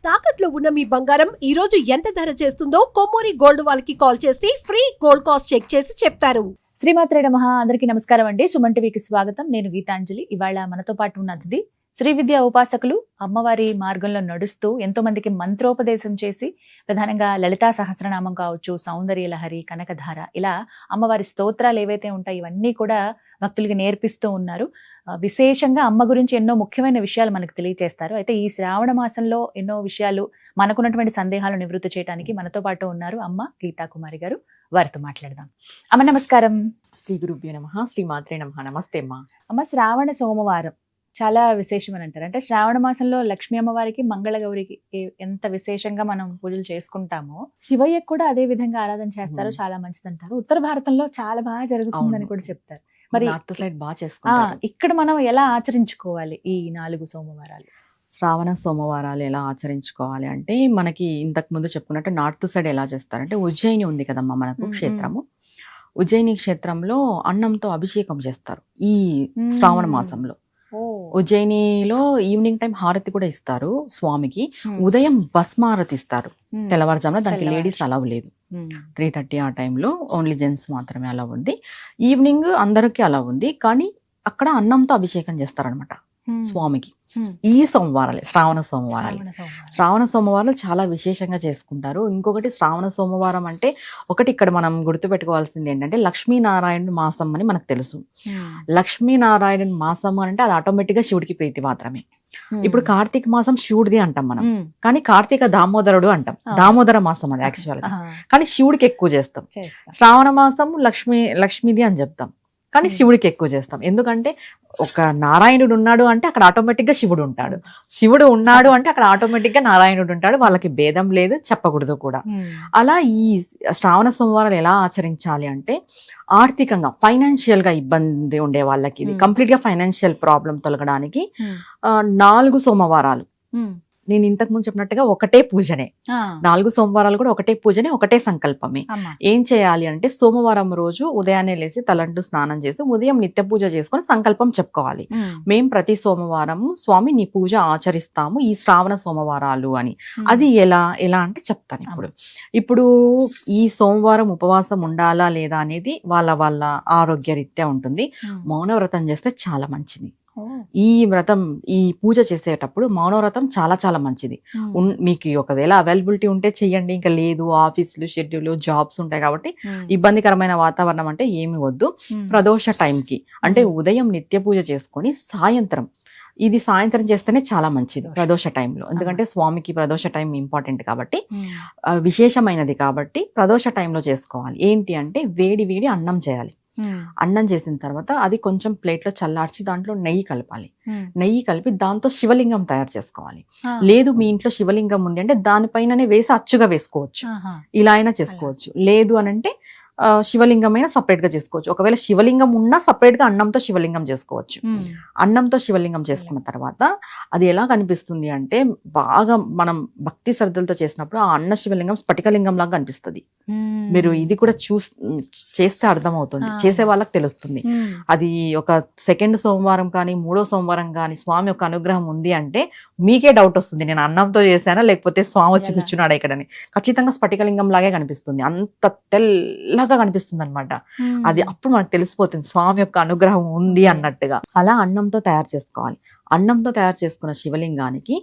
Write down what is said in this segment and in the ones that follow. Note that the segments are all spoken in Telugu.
తాకట్లో ఉన్న మీ బంగారం ఈ రోజు ఎంత ధర చేస్తుందో కొమ్మూరి గోల్డ్ వాళ్ళకి కాల్ చేసి ఫ్రీ గోల్డ్ కాస్ట్ చెక్ చేసి చెప్తారు. శ్రీమాత్రే నమః. అందరికీ నమస్కారం అండి. సుమన్ టీవీకి స్వాగతం. నేను గీతాంజలి. ఇవాళ మనతో పాటు ఉన్న అతిథి శ్రీ విద్యా ఉపాసకులు, అమ్మవారి మార్గంలో నడుస్తూ ఎంతో మందికి మంత్రోపదేశం చేసి, ప్రధానంగా లలితా సహస్రనామం కావచ్చు, సౌందర్య లహరి, కనకధార, ఇలా అమ్మవారి స్తోత్రాలు ఏవైతే ఉంటాయి ఇవన్నీ కూడా భక్తులకి నేర్పిస్తూ ఉన్నారు. విశేషంగా అమ్మ గురించి ఎన్నో ముఖ్యమైన విషయాలు మనకు తెలియజేస్తారు. అయితే ఈ శ్రావణ మాసంలో ఎన్నో విషయాలు, మనకున్నటువంటి సందేహాలు నివృత్తి చేయడానికి మనతో పాటు ఉన్నారు అమ్మ గీతా కుమారి గారు. వారితో మాట్లాడదాం. అమ్మ నమస్కారం. శ్రీ గురుభ్యో నమః. శ్రీమాత్రే నమః. నమస్తే అమ్మా. అమ్మ, శ్రావణ సోమవారం చాలా విశేషమని అంటారు. అంటే శ్రావణ మాసంలో లక్ష్మీ అమ్మవారికి, మంగళగౌరికి ఎంత విశేషంగా మనం పూజలు చేసుకుంటామో, శివయ్యకు కూడా అదే విధంగా ఆరాధన చేస్తారు. చాలా మంచిది అంటారు. ఉత్తర భారతంలో చాలా బాగా జరుగుతుందని కూడా చెప్తారు. మరి నార్త్ సైడ్ బాగా చేసుకుంటారు. ఇక్కడ మనం ఎలా ఆచరించుకోవాలి ఈ 4 సోమవారాలు? శ్రావణ సోమవారాలు ఎలా ఆచరించుకోవాలి అంటే, మనకి ఇంతకు ముందు చెప్పుకున్నట్టు నార్త్ సైడ్ ఎలా చేస్తారంటే, ఉజ్జయిని ఉంది కదమ్మా మనకు క్షేత్రము. ఉజ్జయిని క్షేత్రంలో అన్నంతో అభిషేకం చేస్తారు ఈ శ్రావణ మాసంలో. ఉజ్జయినిలో ఈవినింగ్ టైం హారతి కూడా ఇస్తారు స్వామికి. ఉదయం భస్మారతి ఇస్తారు తెల్లవారుజామున. దానికి లేడీస్ అలవ్ లేదు. 3:30 ఆ టైంలో ఓన్లీ జెంట్స్ మాత్రమే అలా ఉంది. ఈవినింగ్ అందరికీ అలా ఉంది. కానీ అక్కడ అన్నంతో అభిషేకం చేస్తారనమాట స్వామికి. ఈ సోమవారాలే శ్రావణ సోమవారాలు. శ్రావణ సోమవారాలు చాలా విశేషంగా చేసుకుంటారు. ఇంకొకటి, శ్రావణ సోమవారం అంటే ఒకటి ఇక్కడ మనం గుర్తుపెట్టుకోవాల్సింది ఏంటంటే, లక్ష్మీనారాయణ మాసం అని మనకు తెలుసు. లక్ష్మీనారాయణ మాసం అంటే అది ఆటోమేటిక్ గా శివుడికి ప్రీతి మాత్రమే. ఇప్పుడు కార్తీక మాసం శివుడిది అంటాం మనం, కానీ కార్తీక దామోదరుడు అంటాం. దామోదర మాసం అది యాక్చువల్ గా, కానీ శివుడికి ఎక్కువ చేస్తాం. శ్రావణ మాసం లక్ష్మీది అని చెప్తాం, కానీ శివుడికి ఎక్కువ చేస్తాం. ఎందుకంటే ఒక నారాయణుడు ఉన్నాడు అంటే అక్కడ ఆటోమేటిక్ గా శివుడు ఉంటాడు, శివుడు ఉన్నాడు అంటే అక్కడ ఆటోమేటిక్ గా నారాయణుడు ఉంటాడు. వాళ్ళకి భేదం లేదు, చెప్పకూడదు కూడా. అలా ఈ శ్రావణ సోమవారాలు ఎలా ఆచరించాలి అంటే, ఆర్థికంగా ఫైనాన్షియల్ గా ఇబ్బంది ఉండే వాళ్ళకి, ఇది కంప్లీట్ గా ఫైనాన్షియల్ ప్రాబ్లం తొలగడానికి 4 సోమవారాలు. నేను ఇంతకు ముందు చెప్పినట్టుగా ఒకటే పూజనే, 4 సోమవారాలు కూడా ఒకటే పూజనే, ఒకటే సంకల్పమే. ఏం చేయాలి అంటే, సోమవారం రోజు ఉదయాన్నే లేసి తలంటు స్నానం చేసి ఉదయం నిత్య పూజ చేసుకొని సంకల్పం చెప్పుకోవాలి. మేం ప్రతి సోమవారం స్వామి నీ పూజ ఆచరిస్తాము ఈ శ్రావణ సోమవారాలు అని. అది ఎలా అంటే చెప్తాను. ఇప్పుడు ఈ సోమవారం ఉపవాసం ఉండాలా లేదా అనేది వాళ్ళ ఆరోగ్యరీత్యా ఉంటుంది. మౌనవ్రతం చేస్తే చాలా మంచిది. ఈ వ్రతం, ఈ పూజ చేసేటప్పుడు మౌనవ్రతం చాలా చాలా మంచిది. మీకు ఒకవేళ అవైలబిలిటీ ఉంటే చెయ్యండి, ఇంకా లేదు ఆఫీసులు, షెడ్యూల్, జాబ్స్ ఉంటాయి కాబట్టి ఇబ్బందికరమైన వాతావరణం అంటే ఏమి వద్దు. ప్రదోష టైంకి అంటే ఉదయం నిత్య పూజ చేసుకొని సాయంత్రం చేస్తేనే చాలా మంచిది ప్రదోష టైంలో. ఎందుకంటే స్వామికి ప్రదోష టైం ఇంపార్టెంట్ కాబట్టి, విశేషమైనది కాబట్టి ప్రదోష టైంలో చేసుకోవాలి. ఏంటి అంటే, వేడి అన్నం చేయాలి. అన్నం చేసిన తర్వాత అది కొంచెం ప్లేట్లో చల్లార్చి దాంట్లో నెయ్యి కలపాలి. నెయ్యి కలిపి దాంతో శివలింగం తయారు చేసుకోవాలి. లేదు మీ ఇంట్లో శివలింగం ఉంది అంటే దానిపైననే వేసి అచ్చుగా వేసుకోవచ్చు, ఇలా అయినా చేసుకోవచ్చు. లేదు అనంటే శివలింగం అయినా సపరేట్ గా చేసుకోవచ్చు. ఒకవేళ శివలింగం ఉన్నా సపరేట్ గా అన్నంతో శివలింగం చేసుకోవచ్చు. అన్నంతో శివలింగం చేసుకున్న తర్వాత అది ఎలా కనిపిస్తుంది అంటే, బాగా మనం భక్తి శ్రద్ధలతో చేసినప్పుడు ఆ అన్న శివలింగం స్ఫటికలింగం లాగా కనిపిస్తుంది. మీరు ఇది కూడా చేస్తే అర్థమవుతుంది, చేసే వాళ్ళకి తెలుస్తుంది. అది ఒక 2nd సోమవారం కానీ 3వ సోమవారం కానీ స్వామి యొక్క అనుగ్రహం ఉంది అంటే మీకే డౌట్ వస్తుంది, నేను అన్నంతో చేశానా లేకపోతే స్వామి వచ్చి కూర్చున్నాడా ఇక్కడని. ఖచ్చితంగా స్ఫటికలింగం లాగే కనిపిస్తుంది, అంత తెల్లగా కనిపిస్తుంది అనమాట. అది అప్పుడు మనకు తెలిసిపోతుంది స్వామి యొక్క అనుగ్రహం ఉంది అన్నట్టుగా. అలా అన్నంతో తయారు చేసుకోవాలి. అన్నంతో తయారు చేసుకున్న శివలింగానికి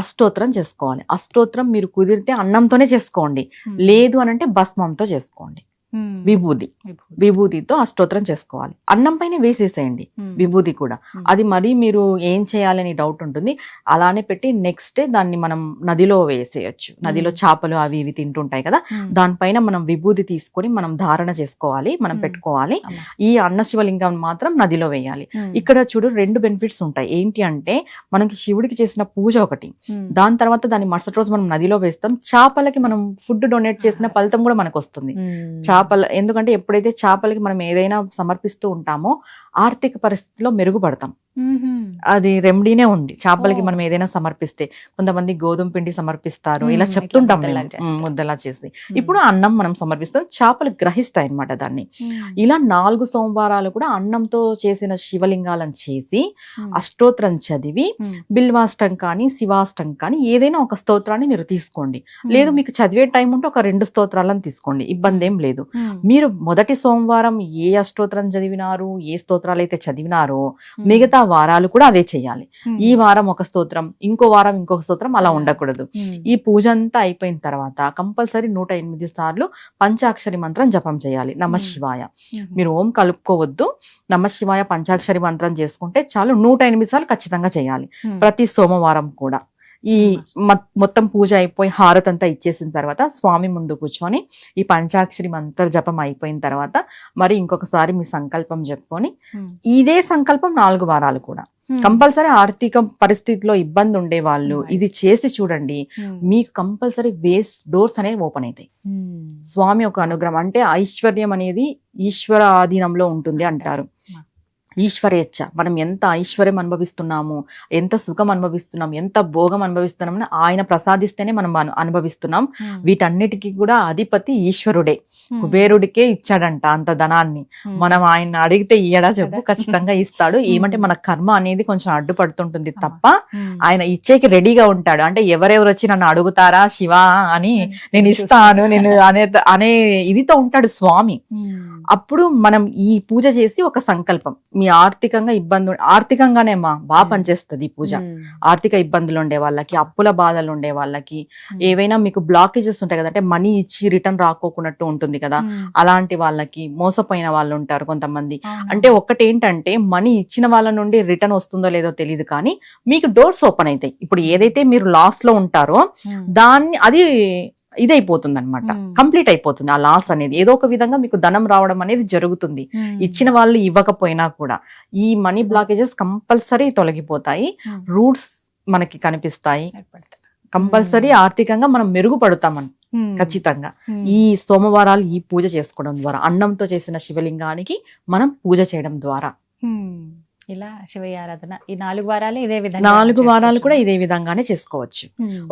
అష్టోత్తరం చేసుకోవాలి. అష్టోత్తరం మీరు కుదిరితే అన్నంతోనే చేసుకోండి, లేదు అనంటే భస్మంతో చేసుకోండి. విభూతితో అష్టోత్తరం చేసుకోవాలి. అన్నం పైన వేసేసేయండి విభూతి కూడా. అది మరి మీరు ఏం చేయాలని డౌట్ ఉంటుంది, అలానే పెట్టి నెక్స్ట్ డే దాన్ని మనం నదిలో వేసేయచ్చు. నదిలో చేపలు అవి ఇవి తింటుంటాయి కదా, దానిపైన మనం విభూతి తీసుకొని మనం ధారణ చేసుకోవాలి, మనం పెట్టుకోవాలి. ఈ అన్న శివలింగం మాత్రం నదిలో వేయాలి. ఇక్కడ చూడు 2 బెనిఫిట్స్ ఉంటాయి. ఏంటి అంటే, మనకి శివుడికి చేసిన పూజ ఒకటి, దాని తర్వాత దాన్ని మరుసటి రోజు మనం నదిలో వేస్తాం. చేపలకి మనం ఫుడ్ డొనేట్ చేసిన ఫలితం కూడా మనకు వస్తుంది. ఎందుకంటే ఎప్పుడైతే చేపలకి మనం ఏదైనా సమర్పిస్తూ ఉంటామో ఆర్థిక పరిస్థితిలో మెరుగుపడతాం. అది రెమెడీనే ఉంది. చేపలకి ఓ. మనం ఏదైనా సమర్పిస్తే కొంతమంది గోధుమ పిండి సమర్పిస్తారు, ఇలా ఇట్లా చెప్తుంటాం ముద్దలా మేము. చేస్తారు. ముద్దలా చేసి ఇప్పుడు అన్నం మనం సమర్పిస్తాం, చేపలు గ్రహిస్తాయి అన్నమాట దాన్ని. ఇలా 4 సోమవారాలు కూడా అన్నంతో చేసిన శివలింగాలను చేసి అష్టోత్తరం చదివి బిల్వాష్టం కానీ శివాష్టం కానీ ఏదైనా ఒక స్తోత్రాన్ని మీరు తీసుకోండి. లేదు మీకు చదివే టైం ఉంటే ఒక 2 స్తోత్రాలను తీసుకోండి, ఇబ్బంది ఏం లేదు. మీరు మొదటి సోమవారం ఏ అష్టోత్తరం చదివినారు, ఏ స్తోత్రాలు అయితే చదివినారో మిగతా వారాలు కూడా అవే చేయాలి. ఈ వారం ఒక స్తోత్రం, ఇంకో వారం ఇంకొక స్తోత్రం, అలా ఉండకూడదు. ఈ పూజ అంతా అయిపోయిన తర్వాత కంపల్సరీ 108 సార్లు పంచాక్షరి మంత్రం జపం చేయాలి. నమశివాయ మీరు ఓం కలుపుకోవద్దు, నమశివాయ పంచాక్షరి మంత్రం చేసుకుంటే చాలు. 108 సార్లు ఖచ్చితంగా చేయాలి ప్రతి సోమవారం కూడా. ఈ మొత్తం పూజ అయిపోయి హారతి అంతా ఇచ్చేసిన తర్వాత స్వామి ముందు కూర్చొని ఈ పంచాక్షరి మంత్ర జపం అయిపోయిన తర్వాత మరి ఇంకొకసారి మీ సంకల్పం చెప్పుకొని ఇదే సంకల్పం 4 వారాలు కూడా కంపల్సరీ. ఆర్థిక పరిస్థితిలో ఇబ్బంది ఉండే వాళ్ళు ఇది చేసి చూడండి, మీకు కంపల్సరీ డోర్స్ అనేవి ఓపెన్ అవుతాయి. స్వామి ఒక అనుగ్రహం, అంటే ఐశ్వర్యం అనేది ఈశ్వర ఆధీనంలో ఉంటుంది అంటారు. ఈశ్వరేచ్ఛ, మనం ఎంత ఐశ్వర్యం అనుభవిస్తున్నాము, ఎంత సుఖం అనుభవిస్తున్నాం, ఎంత భోగం అనుభవిస్తున్నామని ఆయన ప్రసాదిస్తేనే మనం అనుభవిస్తున్నాం. వీటన్నిటికీ కూడా అధిపతి ఈశ్వరుడే. కుబేరుడికే ఇచ్చాడంట అంత ధనాన్ని. మనం ఆయన అడిగితే ఇయ్యడా చెప్పు, ఖచ్చితంగా ఇస్తాడు. ఏమంటే మన కర్మ అనేది కొంచెం అడ్డుపడుతుంటుంది తప్ప ఆయన ఇచ్చేకి రెడీగా ఉంటాడు. అంటే ఎవరెవరు వచ్చి నన్ను అడుగుతారా శివ అని నేను ఇస్తాను నేను అనే ఇదితో ఉంటాడు స్వామి. అప్పుడు మనం ఈ పూజ చేసి ఒక సంకల్పం, మీ ఆర్థికంగా ఆర్థికంగానే బాగా పనిచేస్తుంది ఈ పూజ. ఆర్థిక ఇబ్బందులు ఉండే వాళ్ళకి, అప్పుల బాధలు ఉండే వాళ్ళకి, ఏవైనా మీకు బ్లాకేజెస్ ఉంటాయి కదా, అంటే మనీ ఇచ్చి రిటర్న్ రాకోకున్నట్టు ఉంటుంది కదా, అలాంటి వాళ్ళకి, మోసపోయిన వాళ్ళు ఉంటారు కొంతమంది. అంటే ఒకటి ఏంటంటే మనీ ఇచ్చిన వాళ్ళ నుండి రిటర్న్ వస్తుందో లేదో తెలియదు, కానీ మీకు డోర్స్ ఓపెన్ అవుతాయి. ఇప్పుడు ఏదైతే మీరు లాస్ లో ఉంటారో అది ఇదైపోతుంది అనమాట, కంప్లీట్ అయిపోతుంది. ఆ లాస్ అనేది ఏదో ఒక విధంగా మీకు ధనం రావడం అనేది జరుగుతుంది. ఇచ్చిన వాళ్ళు ఇవ్వకపోయినా కూడా ఈ మనీ బ్లాకేజెస్ కంపల్సరీ తొలగిపోతాయి, రూట్స్ మనకి కనిపిస్తాయి. కంపల్సరీ ఆర్థికంగా మనం మెరుగుపడతామని ఖచ్చితంగా. ఈ సోమవారాలు ఈ పూజ చేసుకోవడం ద్వారా, అన్నంతో చేసిన శివలింగానికి మనం పూజ చేయడం ద్వారా ఇలా శివయ్య ఆరాధన ఈ 4 వారాలు ఇదే విధంగా 4 వారాలు కూడా ఇదే విధంగానే చేసుకోవచ్చు.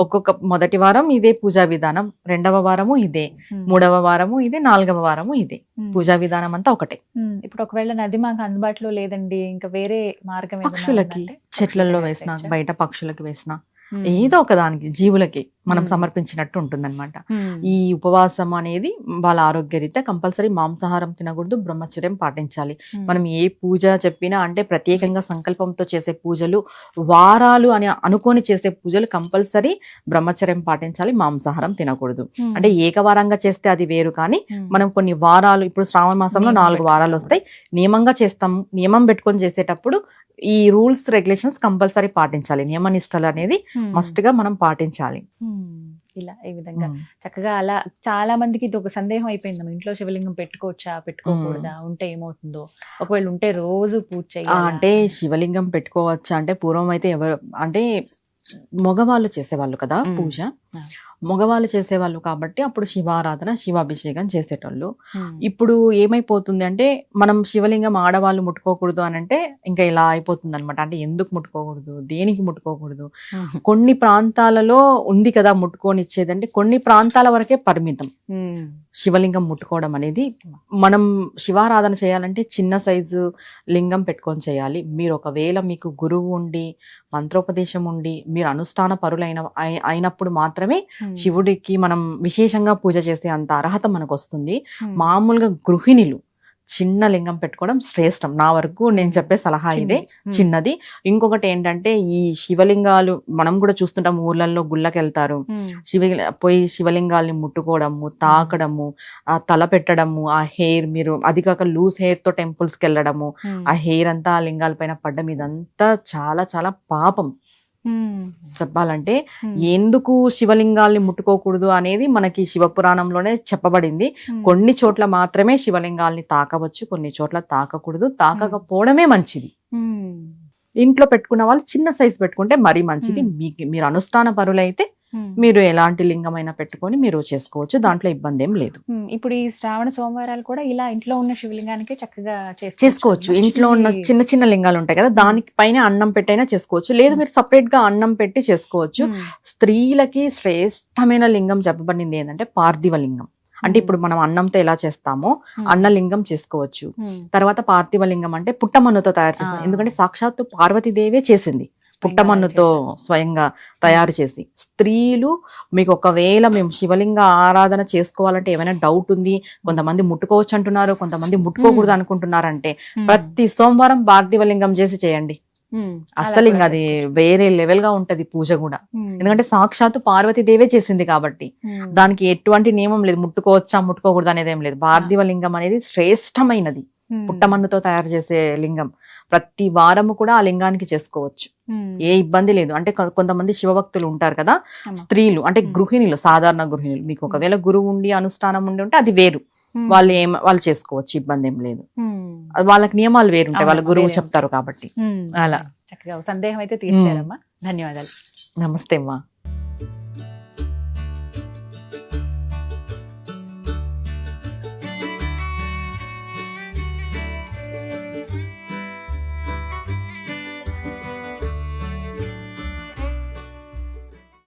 ఒక్కొక్క మొదటి వారం ఇదే పూజా విధానం, 2వ వారము ఇదే, 3వ వారము ఇదే, 4వ వారము ఇదే. పూజా విధానం అంతా ఒకటే. ఇప్పుడు ఒకవేళ నది మాకు అందుబాటులో లేదండి, ఇంకా వేరే మార్గం పక్షులకి చెట్లలో వేసినా, బయట పక్షులకి వేసినా, ఏదో ఒక దానికి జీవులకి మనం సమర్పించినట్టు ఉంటుందన్నమాట. ఈ ఉపవాసం అనేది వాళ్ళ ఆరోగ్యరీత్యా కంపల్సరీ మాంసాహారం తినకూడదు, బ్రహ్మచర్యం పాటించాలి. మనం ఏ పూజ చెప్పినా, అంటే ప్రత్యేకంగా సంకల్పంతో చేసే పూజలు, వారాలు అని అనుకొని చేసే పూజలు కంపల్సరీ బ్రహ్మచర్యం పాటించాలి, మాంసాహారం తినకూడదు. అంటే ఏకవారంగా చేస్తే అది వేరు, కానీ మనం కొన్ని వారాలు, ఇప్పుడు శ్రావణ మాసంలో 4 వారాలు వస్తాయి, నియమంగా చేస్తాం. నియమం పెట్టుకొని చేసేటప్పుడు ఈ రూల్స్ రెగ్యులేషన్స్ కంపల్సరీ పాటించాలి. నియమ నిష్టలు అనేది మస్ట్ గా మనం పాటించాలి. ఇలా ఈ విధంగా చక్కగా అలా చాలా మందికి ఇది ఒక సందేహం అయిపోయింది, ఇంట్లో శివలింగం పెట్టుకోవచ్చా పెట్టుకోకూడదా, ఉంటే ఏమవుతుందో, ఒకవేళ ఉంటే రోజు పూజ చేయాలా? అంటే శివలింగం పెట్టుకోవచ్చా అంటే పూర్వం అయితే ఎవరు అంటే మగవాళ్ళు చేసేవాళ్ళు కదా పూజ, మగవాళ్ళు చేసేవాళ్ళు కాబట్టి అప్పుడు శివారాధన, శివాభిషేకం చేసేటోళ్ళు. ఇప్పుడు ఏమైపోతుంది అంటే మనం శివలింగం ఆడవాళ్ళు ముట్టుకోకూడదు అని అంటే ఇంకా ఇలా అయిపోతుంది అనమాట. అంటే ఎందుకు ముట్టుకోకూడదు, దేనికి ముట్టుకోకూడదు, కొన్ని ప్రాంతాలలో ఉంది కదా ముట్టుకోనిచ్చేది, అంటే కొన్ని ప్రాంతాల వరకే పరిమితం శివలింగం ముట్టుకోవడం అనేది. మనం శివారాధన చేయాలంటే చిన్న సైజు లింగం పెట్టుకొని చేయాలి. మీరు ఒకవేళ మీకు గురువు ఉండి, మంత్రోపదేశం ఉండి, మీరు అనుష్ఠాన పరులైన అయినప్పుడు మాత్రమే శివుడికి మనం విశేషంగా పూజ చేసే అంత అర్హత మనకు వస్తుంది. మామూలుగా గృహిణులు చిన్న లింగం పెట్టుకోవడం శ్రేష్టం. నా వరకు నేను చెప్పే సలహా ఇదే, చిన్నది. ఇంకొకటి ఏంటంటే ఈ శివలింగాలు మనం కూడా చూస్తుంటాం, ఊర్లలో గుళ్ళకి వెళ్తారు, పోయి శివలింగాల్ని ముట్టుకోవడము, తాకడము, ఆ తల పెట్టడము, ఆ హెయిర్, మీరు అది కాక లూజ్ హెయిర్ తో టెంపుల్స్ కి వెళ్ళడము, ఆ హెయిర్ అంతా ఆ లింగాల పైన పడ్డం, ఇదంతా చాలా చాలా పాపం. చెప్పాలంటే ఎందుకు శివలింగాల్ని ముట్టుకోకూడదు అనేది మనకి శివపురాణంలోనే చెప్పబడింది. కొన్ని చోట్ల మాత్రమే శివలింగాల్ని తాకవచ్చు, కొన్ని చోట్ల తాకకూడదు, తాకకపోవడమే మంచిది. ఇంట్లో పెట్టుకున్న వాళ్ళు చిన్న సైజ్ పెట్టుకుంటే మరీ మంచిది. మీరు అనుష్ఠాన పరులైతే మీరు ఎలాంటి లింగమైనా పెట్టుకొని మీరు చేసుకోవచ్చు, దాంట్లో ఇబ్బంది ఏం లేదు. ఇప్పుడు ఈ శ్రావణ సోమవారాలు కూడా ఇలా ఇంట్లో ఉన్న శివలింగానికి చక్కగా చేసుకోవచ్చు. ఇంట్లో ఉన్న చిన్న చిన్న లింగాలు ఉంటాయి కదా, దానికి పైన అన్నం పెట్టైనా చేసుకోవచ్చు, లేదు మీరు సపరేట్ గా అన్నం పెట్టి చేసుకోవచ్చు. స్త్రీలకి శ్రేష్టమైన లింగం చెప్పబడింది ఏంటంటే పార్థివ లింగం. అంటే ఇప్పుడు మనం అన్నంతో ఎలా చేస్తామో అన్నలింగం చేసుకోవచ్చు. తర్వాత పార్థివ లింగం అంటే పుట్టమన్నుతో తయారు చేస్తాం, ఎందుకంటే సాక్షాత్తు పార్వతీదేవే చేసింది పుట్టమన్నుతో స్వయంగా తయారు చేసి. స్త్రీలు మీకు ఒకవేళ మేము శివలింగ ఆరాధన చేసుకోవాలంటే ఏమైనా డౌట్ ఉంది, కొంతమంది ముట్టుకోవచ్చు అంటున్నారు, కొంతమంది ముట్టుకోకూడదు అనుకుంటున్నారంటే ప్రతి సోమవారం పార్థివ లింగం చేసి చేయండి. అసలు ఇంకా అది వేరే లెవెల్ గా ఉంటది పూజ కూడా, ఎందుకంటే సాక్షాత్తు పార్వతీదేవే చేసింది కాబట్టి దానికి ఎటువంటి నియమం లేదు, ముట్టుకోవచ్చా ముట్టుకోకూడదు అనేది ఏం లేదు. పార్థివ లింగం అనేది శ్రేష్టమైనది, పుట్టమన్నుతో తయారు చేసే లింగం. ప్రతి వారము కూడా ఆ లింగానికి చేసుకోవచ్చు, ఏ ఇబ్బంది లేదు. అంటే కొంతమంది శివభక్తులు ఉంటారు కదా, స్త్రీలు అంటే గృహిణులు, సాధారణ గృహిణులు, మీకు ఒకవేళ గురువు ఉండి అనుష్ఠానం ఉండి ఉంటే అది వేరు, వాళ్ళు చేసుకోవచ్చు, ఇబ్బంది ఏం లేదు. వాళ్ళకి నియమాలు వేరుంటాయి, వాళ్ళ గురువు చెప్తారు కాబట్టి. అలా చక్కగా సందేహం అయితే తీర్చారమ్మా, ధన్యవాదాలు. నమస్తే అమ్మా.